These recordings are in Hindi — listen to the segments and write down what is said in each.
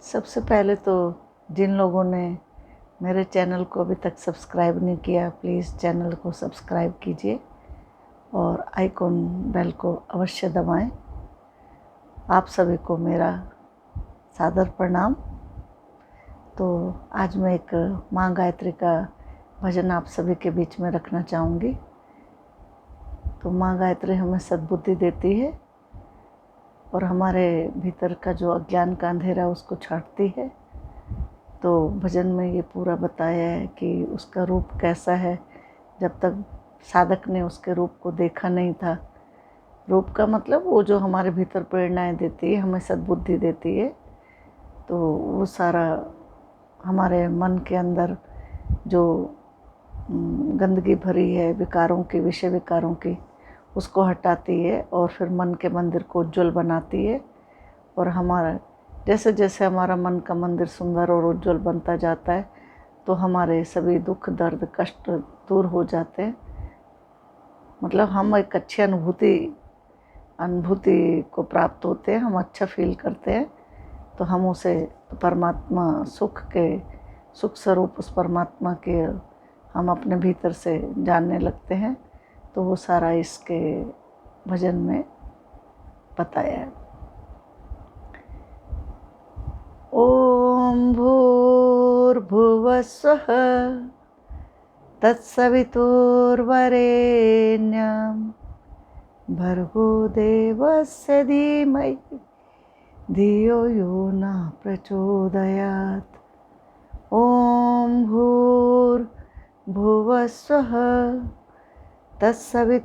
सबसे पहले तो जिन लोगों ने मेरे चैनल को अभी तक सब्सक्राइब नहीं किया, प्लीज़ चैनल को सब्सक्राइब कीजिए और आइकॉन बेल को अवश्य दबाएं। आप सभी को मेरा सादर प्रणाम। तो आज मैं एक माँ गायत्री का भजन आप सभी के बीच में रखना चाहूँगी। तो माँ गायत्री हमें सद्बुद्धि देती है और हमारे भीतर का जो अज्ञान का अंधेरा है उसको छाँटती है। तो भजन में ये पूरा बताया है कि उसका रूप कैसा है। जब तक साधक ने उसके रूप को देखा नहीं था, रूप का मतलब वो जो हमारे भीतर प्रेरणाएं देती है, हमें सद्बुद्धि देती है, तो वो सारा हमारे मन के अंदर जो गंदगी भरी है विकारों की, विषय विकारों की, उसको हटाती है और फिर मन के मंदिर को उज्ज्वल बनाती है। और हमारा जैसे जैसे हमारा मन का मंदिर सुंदर और उज्ज्वल बनता जाता है तो हमारे सभी दुख दर्द कष्ट दूर हो जाते हैं। मतलब हम एक अच्छी अनुभूति को प्राप्त होते हैं, हम अच्छा फील करते हैं। तो हम उसे परमात्मा सुख स्वरूप उस परमात्मा के हम अपने भीतर से जानने लगते हैं। तो वो सारा इसके भजन में बताया है। ओम भूर्भुवः स्वः तत्सवितुर्वरेण्यं भर्गो देवस्य धीमहि धियो यो न प्रचोदयात्। ओम भूर्भुवः स्वः तत्सवितुर्वरेण्यं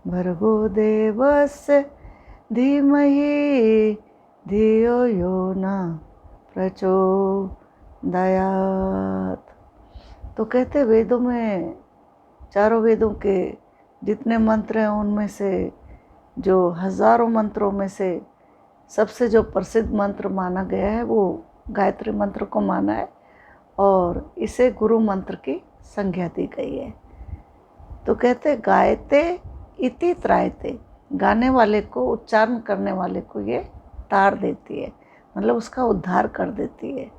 भर्गो देवस्य धीमहि धियो यो न प्रचोदयात्। तो कहते वेदों में, चारों वेदों के जितने मंत्र हैं उनमें से जो हजारों मंत्रों में से सबसे जो प्रसिद्ध मंत्र माना गया है वो गायत्री मंत्र को माना है और इसे गुरु मंत्र की संज्ञा दी गई है। तो कहते गायते इति त्रायते, गाने वाले को, उच्चारण करने वाले को ये तार देती है, मतलब उसका उद्धार कर देती है,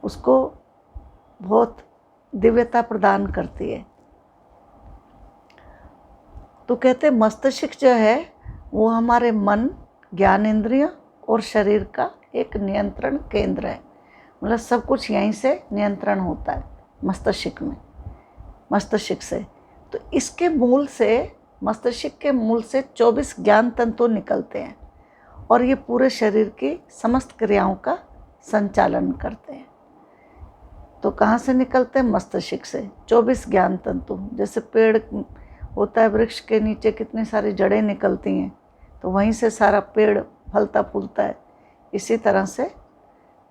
उसको बहुत दिव्यता प्रदान करती है। तो कहते मस्तिष्क जो है वो हमारे मन, ज्ञानेंद्रिय और शरीर का एक नियंत्रण केंद्र है। मतलब सब कुछ यहीं से नियंत्रण होता है मस्तिष्क से। तो इसके मूल से, मस्तिष्क के मूल से 24 ज्ञान तंतु निकलते हैं और ये पूरे शरीर की समस्त क्रियाओं का संचालन करते हैं। तो कहाँ से निकलते हैं? मस्तिष्क से 24 ज्ञान तंतु। जैसे पेड़ होता है, वृक्ष के नीचे कितनी सारी जड़ें निकलती हैं, तो वहीं से सारा पेड़ फलता फूलता है। इसी तरह से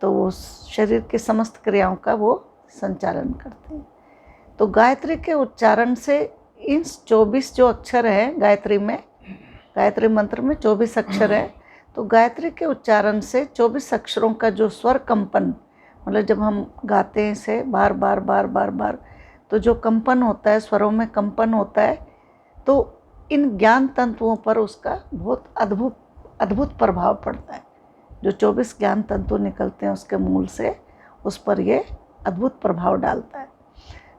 तो वो शरीर की समस्त क्रियाओं का वो संचालन करते हैं। तो गायत्री के उच्चारण से इन 24 जो अक्षर हैं गायत्री में, गायत्री मंत्र में 24 अक्षर हैं। तो गायत्री के उच्चारण से 24 अक्षरों का जो स्वर कंपन, मतलब जब हम गाते हैं इसे बार बार तो जो कंपन होता है, स्वरों में कंपन होता है, तो इन ज्ञान तंतुओं पर उसका बहुत अद्भुत प्रभाव पड़ता है। जो 24 ज्ञान तंतु निकलते हैं उसके मूल से, उस पर ये अद्भुत प्रभाव डालता है।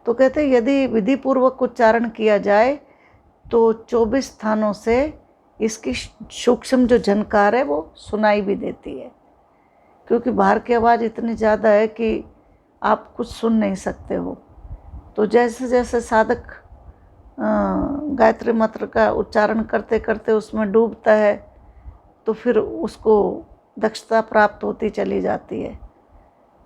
तो कहते हैं यदि विधि पूर्वक उच्चारण किया जाए तो 24 स्थानों से इसकी सूक्ष्म जो झनकार है वो सुनाई भी देती है, क्योंकि बाहर की आवाज़ इतनी ज़्यादा है कि आप कुछ सुन नहीं सकते हो। तो जैसे जैसे साधक गायत्री मंत्र का उच्चारण करते करते उसमें डूबता है तो फिर उसको दक्षता प्राप्त होती चली जाती है।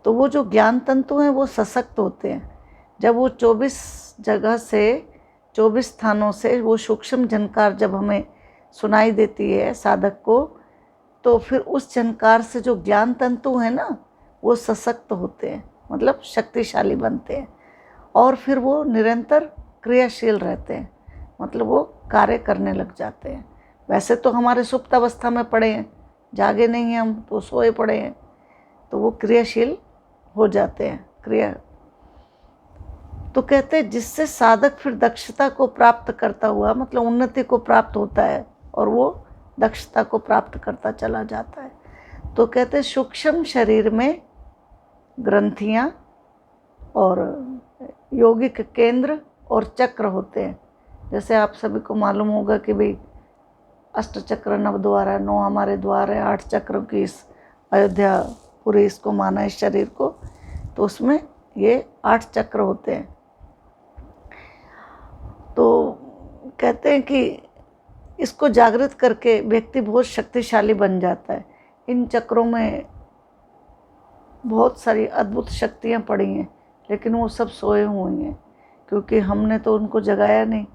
तो वो जो ज्ञान तंतु हैं वो सशक्त होते हैं। जब वो 24 जगह से, 24 स्थानों से वो सूक्ष्म झनकार जब हमें सुनाई देती है साधक को, तो फिर उस झनकार से जो ज्ञान तंतु हैं ना वो सशक्त होते हैं, मतलब शक्तिशाली बनते हैं और फिर वो निरंतर क्रियाशील रहते हैं, मतलब वो कार्य करने लग जाते हैं। वैसे तो हमारे सुप्त अवस्था में पड़े हैं, जागे नहीं हैं हम, तो सोए पड़े हैं, तो वो क्रियाशील हो जाते हैं, क्रिया। तो कहते हैं जिससे साधक फिर दक्षता को प्राप्त करता हुआ, मतलब उन्नति को प्राप्त होता है और वो दक्षता को प्राप्त करता चला जाता है। तो कहते हैं सूक्ष्म शरीर में ग्रंथियाँ और यौगिक केंद्र और चक्र होते हैं। जैसे आप सभी को मालूम होगा कि भाई अष्टचक्र नवद्वार है, 9 हमारे द्वार है, 8 चक्रों की इस अयोध्या पूरी इसको माना इस शरीर को, तो उसमें ये 8 चक्र होते हैं। तो कहते हैं कि इसको जागृत करके व्यक्ति बहुत शक्तिशाली बन जाता है। इन चक्रों में बहुत सारी अद्भुत शक्तियाँ पड़ी हैं, लेकिन वो सब सोए हुए हैं, क्योंकि हमने तो उनको जगाया नहीं,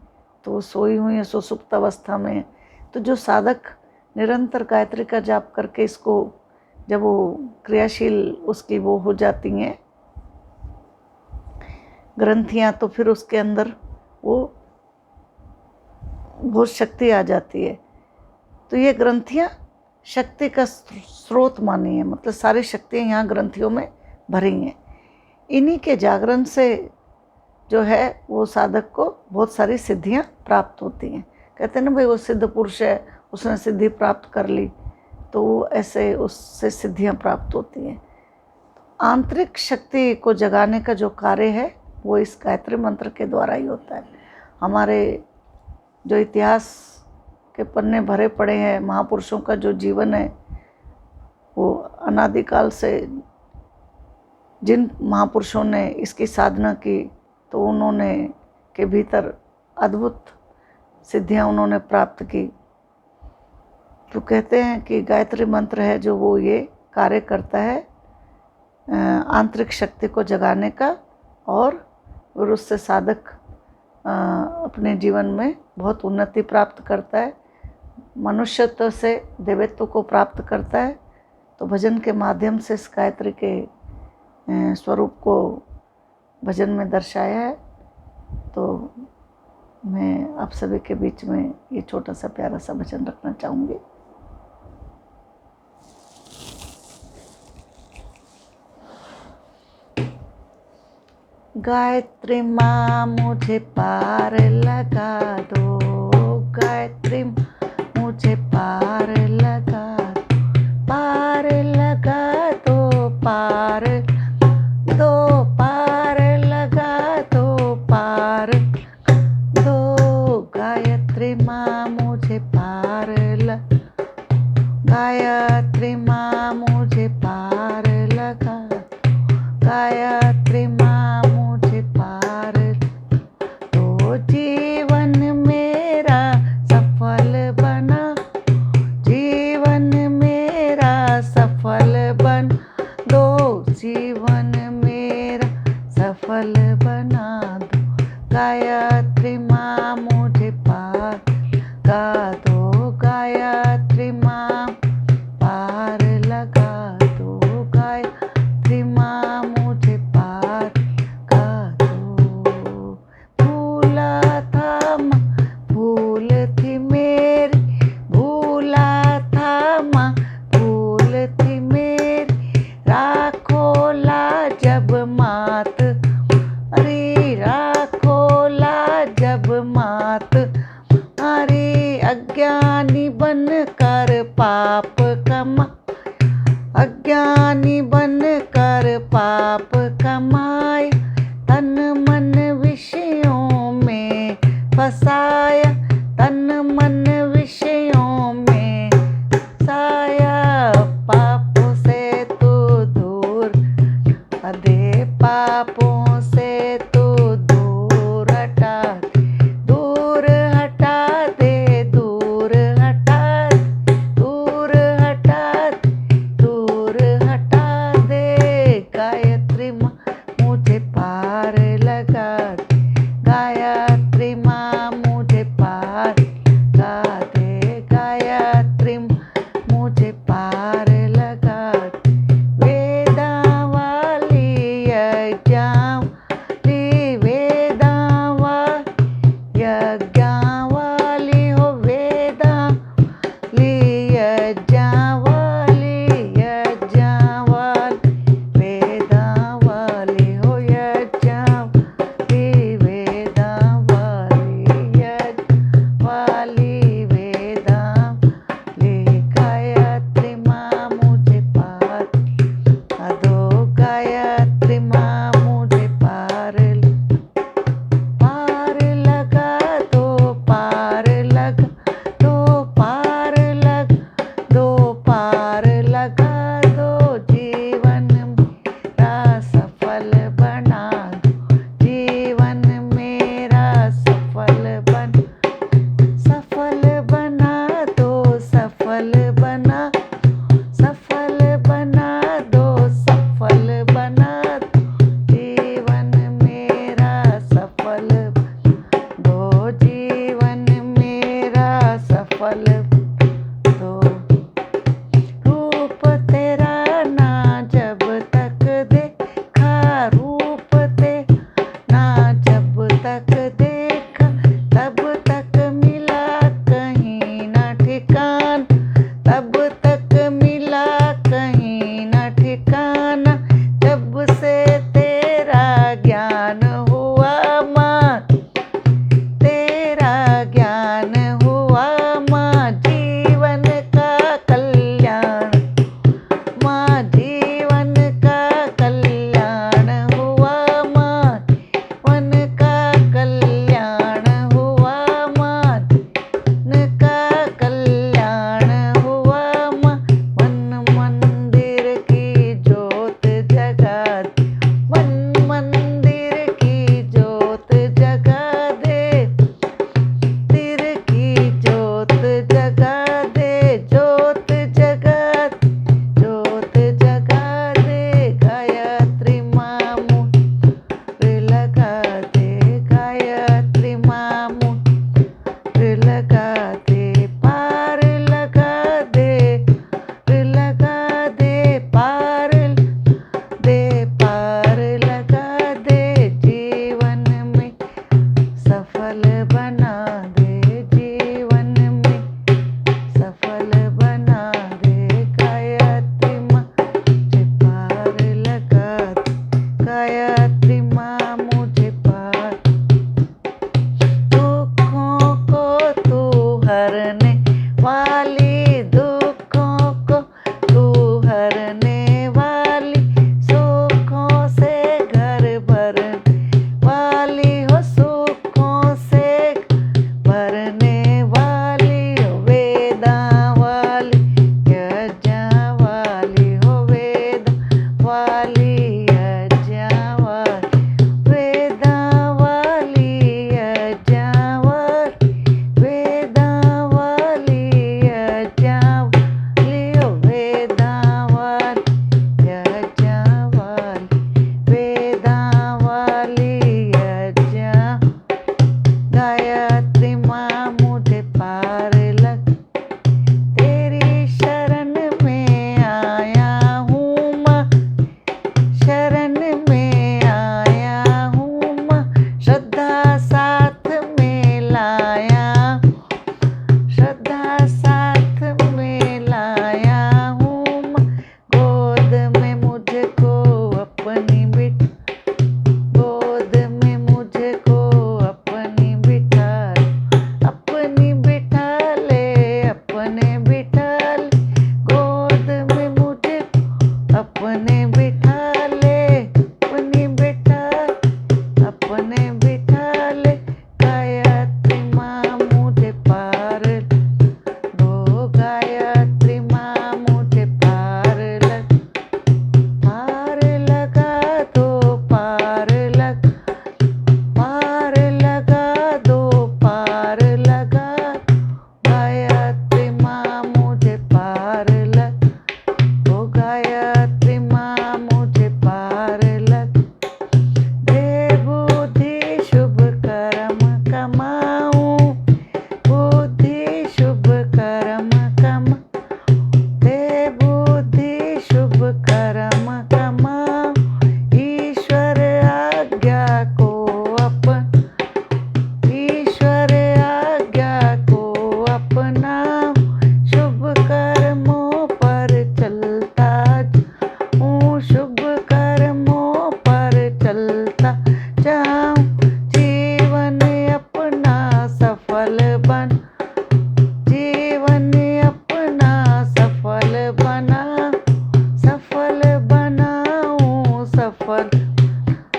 तो वो सोई हुई हैं, सुसुप्त अवस्था में है। तो जो साधक निरंतर गायत्री का जाप करके इसको जब वो क्रियाशील उसकी वो हो जाती हैं ग्रंथियाँ, तो फिर उसके अंदर वो बहुत शक्ति आ जाती है। तो ये ग्रंथियाँ शक्ति का स्रोत मानी है, मतलब सारी शक्तियाँ यहाँ ग्रंथियों में भरी हैं। इन्हीं के जागरण से जो है वो साधक को बहुत सारी सिद्धियाँ प्राप्त होती हैं। कहते हैं ना भाई वो सिद्ध पुरुष है, उसने सिद्धि प्राप्त कर ली, तो वो ऐसे उससे सिद्धियाँ प्राप्त होती हैं। आंतरिक शक्ति को जगाने का जो कार्य है वो इस गायत्री मंत्र के द्वारा ही होता है। हमारे जो इतिहास के पन्ने भरे पड़े हैं, महापुरुषों का जो जीवन है, वो अनादिकाल से जिन महापुरुषों ने इसकी साधना की, तो उन्होंने के भीतर अद्भुत सिद्धियां उन्होंने प्राप्त की। तो कहते हैं कि गायत्री मंत्र है जो वो ये कार्य करता है आंतरिक शक्ति को जगाने का, और उससे साधक अपने जीवन में बहुत उन्नति प्राप्त करता है, मनुष्यत्व से देवत्व को प्राप्त करता है। तो भजन के माध्यम से इस गायत्री के स्वरूप को भजन में दर्शाया है। तो मैं आप सभी के बीच में ये छोटा सा प्यारा सा भजन रखना चाहूँगी। गायत्री माँ मुझे पार लगा दो, गायत्री मुझे पार लगा दो, पार लगा दो, पार दो, पार लगा दो, पार दो। गायत्री माँ मुझे पार गायत्री माँ मुझे पार लगा दो, गायत्री माँ मुझे पार दो। जीवन मेरा सफल बना, जीवन मेरा सफल बन दो, जीवन मेरा सफल बना दो। गायत्री माँ मुझे पार लगा दो, गायत्री माँ पार लगा दो, गायत्री माँ मुझे पार लगा दो। भूला था माँ भूल थी मेरी, भूला था माँ भूल थी मेरी, राखो लाजब मात, अरे राखो लाजब मात, अरे अज्ञानी बन कर पाप कमा, अज्ञानी बन कर पाप कमाए, तन मन विषयों में फसाया, तन मन विषयों में फसाया। पापों से तू दूर अधे, पापों से तू दूर हटा दे, दूर हटा दे, दूर हटा दे, दूर हटा दे, दूर हटा दे। गायत्री माँ मुझे पार लगा दे, गायत्री माँ मुझे पार लगा दे, गायत्री मुझे पार लगा दे। वेदा वाली यज्ञा वाली, वेदा वाली यज्ञा वाली हो, वेदा वाली यज्ञा वाली, यज्ञा वाली, वेदा वाली हो, यज्ञा वाली, वेदा वाली, यज्ञ वाली, वेदा वाली, सफल बना दो, सफल बना दो, जीवन मेरा सफल दो, जीवन मेरा सफल दो। रूप तेरा ना जब तक देखा, रूप तेरा जब तक देखा, तब तक मिला कहीं न ठिकान, तब तक मिला कहीं न ठिकाना। जब से तेरा ज्ञान हुआ माँ, तेरा ज्ञान हुआ माँ, जीवन का कल्याण, माँ जीवन का कल्याण हुआ माँ, जीवन का कल्याण हुआ माँ, जीवन का कल्याण हुआ माँ। मन मंदिर की ज्योत जगा दे, मन मंदिर की ज्योत जगा दे, मंदिर की ज्योत जगा दे, ज्योत जगा दे, ज्योत जगा दे। गायत्री माँ मोहर लगा दे, गायत्री माँ मोहर लगा दे, पार लगा दे, लगा दे, पार दे, पार लगा दे, जीवन में सफल बना दे, जीवन में सफल बना दे। गायत्री माँ मुझे पार लगा दे, गायत्री माँ मुझे पार। दुखों को तू हरने वाली, दुखों को तू हरने वाली, सुखों से घर भरने वाली हो, सुखों से भरने वाली हो, वेदा वाली यज्ञ वाली हो, वेद वाली यज्ञ वाली, वेदा वाली यज्ञ वाली, वेदा वाली यज्ञ वाली हो, वेदा वाली यज्ञ वाली, वेदा वाली यज्ञ। गायत्री माँ मुझे पार लग, तेरी शरण में आया हूँ माँ, शरण में आया हूँ माँ, श्रद्धा साथ में लाया, श्रद्धा साथ में लाया हूँ माँ। गोद में मुझको अपनी गोद में मुझको अपनी बिठा ले, अपनी बिठा ले, अपने बिठा ले, गोद में मुझे अपने बिठा ले, अपनी बिठा, अपने बिठा ले। गायत्री माँ मुझे पार दो, गायत्री माँ मुझे पार लगा दो, पार लगा दो, पार लगा दो। गायत्री माँ मुझे पार दो, गायत्री माँ मुझे पार दे। बुद्धि शुभ कर्म कमाऊं, बुद्धि शुभ कर्म कमा दे, बुद्धि शुभ कर्म कमाऊं, ईश्वर आज्ञा को अपन, ईश्वर आज्ञा को अपनाऊं, शुभ कर्मों पर चलता जाऊं, शुभ कर्मों पर चलता जाऊं, जीवन अपना सफल बन, जीवन अपना सफल बना, सफल बनाऊं, सफल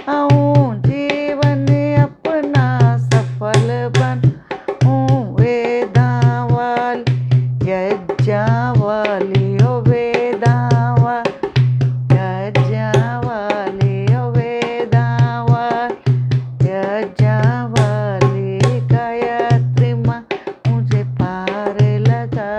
आऊं, जीवन अपना सफल बनाऊं। वेदा वाली यज्ञ वाली हो, वेदा वाली यज्ञ वाली हो, वेदा वाली यज्ञ वाली। गायत्री माँ मुझे पार लगा,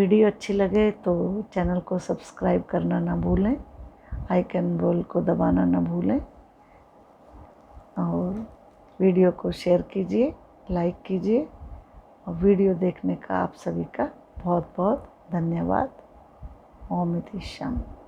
वीडियो अच्छी लगे तो चैनल को सब्सक्राइब करना ना भूलें, आइकन बेल को दबाना ना भूलें और वीडियो को शेयर कीजिए, लाइक कीजिए। और वीडियो देखने का आप सभी का बहुत बहुत धन्यवाद। ओम इति शांति।